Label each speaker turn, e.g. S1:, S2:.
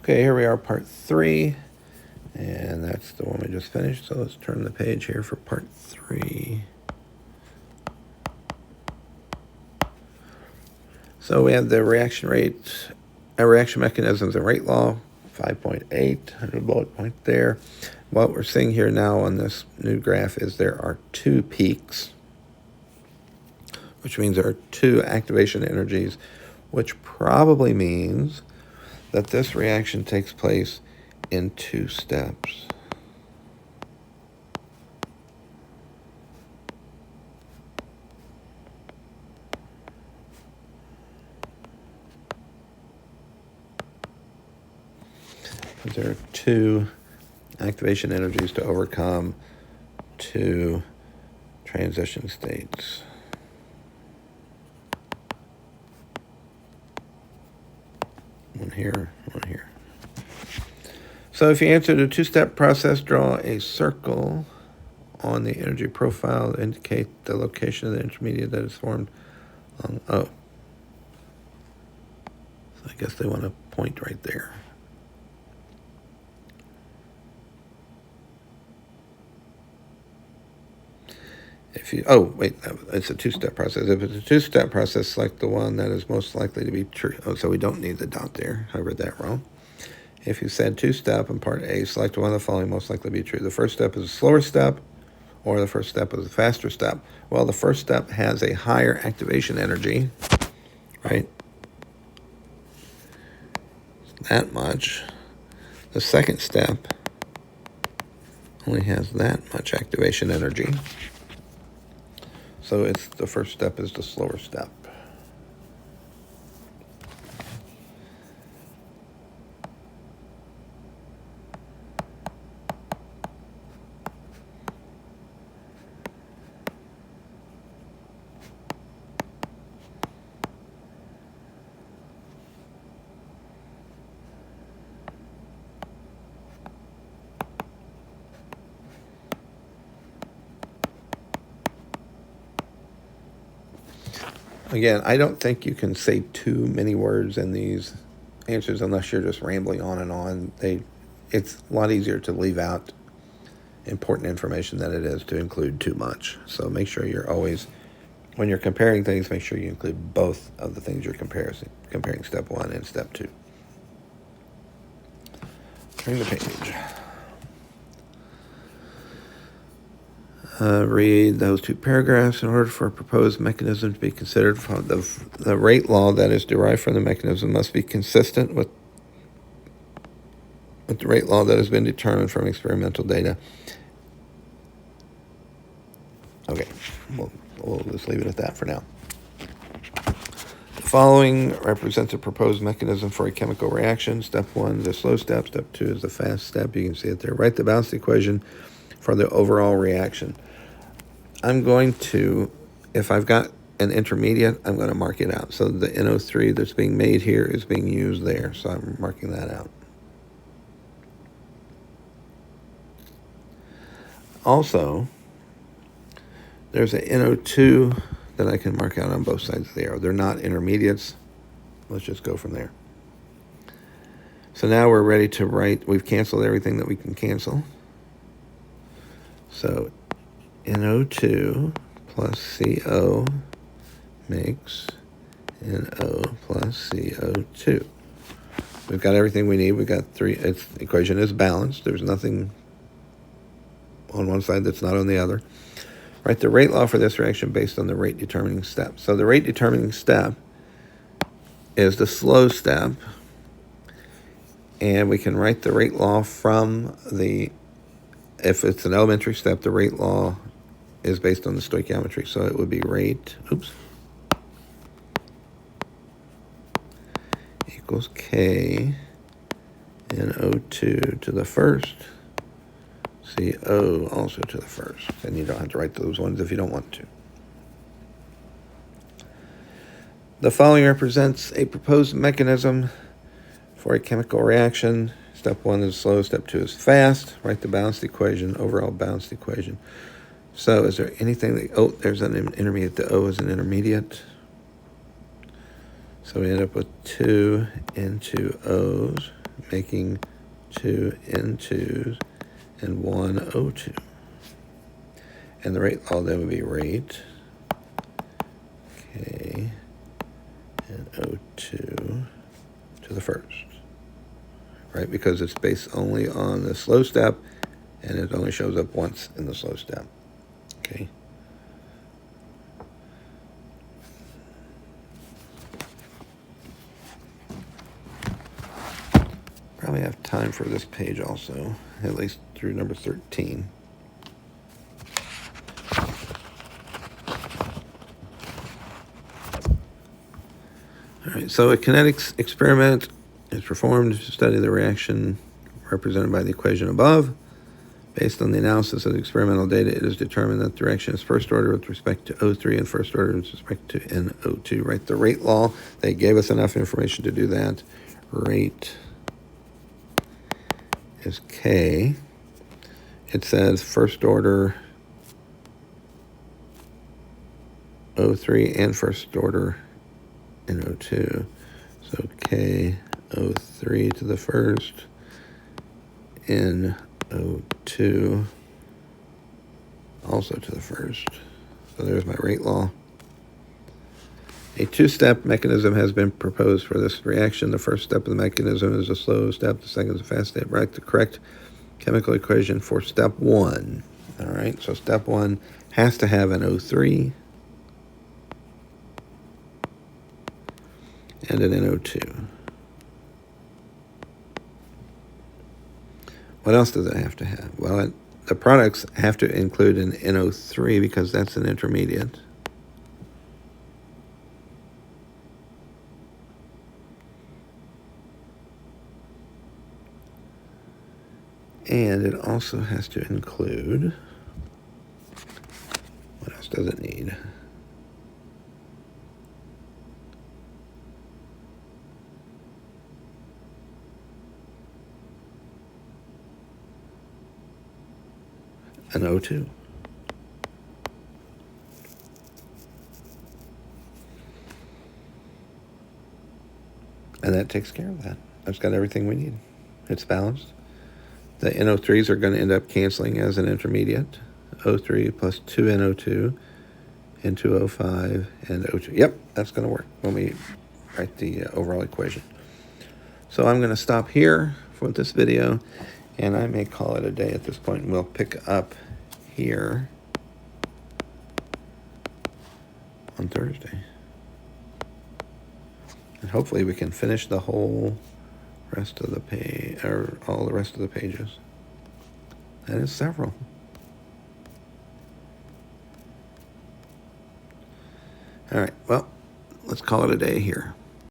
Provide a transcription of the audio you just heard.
S1: Okay, here we are, part 3, and that's the one we just finished. So let's turn the page here for part 3. So we have the reaction rate, reaction mechanisms and rate law, 5.8, 100 bullet point there. What we're seeing here now on this new graph is there are 2 peaks, which means there are 2 activation energies, which probably means that this reaction takes place in 2 steps. Because there are 2 activation energies to overcome 2 transition states. One here, one here. So if you answer the 2-step process, draw a circle on the energy profile to indicate the location of the intermediate that is formed on O. So I guess they want to point right there. If you, oh, wait, it's a 2-step process. If it's a 2-step process, select the one that is most likely to be true. Oh, so we don't need the dot there. I read that wrong. If you said 2-step in part A, select one of the following most likely to be true. The first step is a slower step, or the first step is a faster step. Well, the first step has a higher activation energy, right? That much. The second step only has that much activation energy. So it's the first step is the slower step. Again, I don't think you can say too many words in these answers unless you're just rambling on and on. It's a lot easier to leave out important information than it is to include too much. So make sure you're always, when you're comparing things, make sure you include both of the things you're comparing step 1 and step 2. Turn the page. Read those 2 paragraphs. In order for a proposed mechanism to be considered, the rate law that is derived from the mechanism must be consistent with the rate law that has been determined from experimental data. Okay, we'll just leave it at that for now. The following represents a proposed mechanism for a chemical reaction. Step 1 is the slow step. Step 2 is the fast step. You can see it there. Write the balanced equation for the overall reaction. I'm going to, if I've got an intermediate, I'm going to mark it out. So the NO3 that's being made here is being used there. So I'm marking that out. Also, there's a NO2 that I can mark out on both sides of the arrow. They're not intermediates. Let's just go from there. So now we're ready to write. We've canceled everything that we can cancel. So NO2 plus CO makes NO plus CO2. We've got everything we need. We've got 3. Its equation is balanced. There's nothing on one side that's not on the other. Write the rate law for this reaction based on the rate determining step. So the rate determining step is the slow step, and we can write the rate law from the, if it's an elementary step, the rate law is based on the stoichiometry. So it would be rate, equals K NO2 to the first, CO also to the first. And you don't have to write those ones if you don't want to. The following represents a proposed mechanism for a chemical reaction. Step 1 is slow, step 2 is fast. Write the balanced equation, overall balanced equation. So is there anything that, there's an intermediate. The O is an intermediate. So we end up with 2 N2Os making 2 N2s and 1 O2. And the rate law then would be rate K and O2 to the first, right? Because it's based only on the slow step, and it only shows up once in the slow step, okay? Probably have time for this page also, at least through number 13. All right, so a kinetics experiment is performed to study the reaction represented by the equation above. Based on the analysis of the experimental data, it is determined that the reaction is first order with respect to O3 and first order with respect to NO2, right? The rate law, they gave us enough information to do that. Rate is K. It says first order O3 and first order NO2. So K O3 to the first, NO2 also to the first. So there's my rate law. A two-step mechanism has been proposed for this reaction. The first step of the mechanism is a slow step. The second is a fast step. Write the correct chemical equation for step 1. All right, so step 1 has to have an O3 and an NO2. What else does it have to have? Well, the products have to include an NO3 because that's an intermediate. And it also has to include, what else does it need? An O2. And that takes care of that. That's got everything we need. It's balanced. The NO3s are going to end up canceling as an intermediate. O3 plus 2NO2 and 2O5 and O2. Yep, that's going to work when we write the overall equation. So I'm going to stop here for this video, and I may call it a day at this point, and we'll pick up here on Thursday. And hopefully we can finish the whole rest of the page, or all the rest of the pages. That is several. All right, well, let's call it a day here.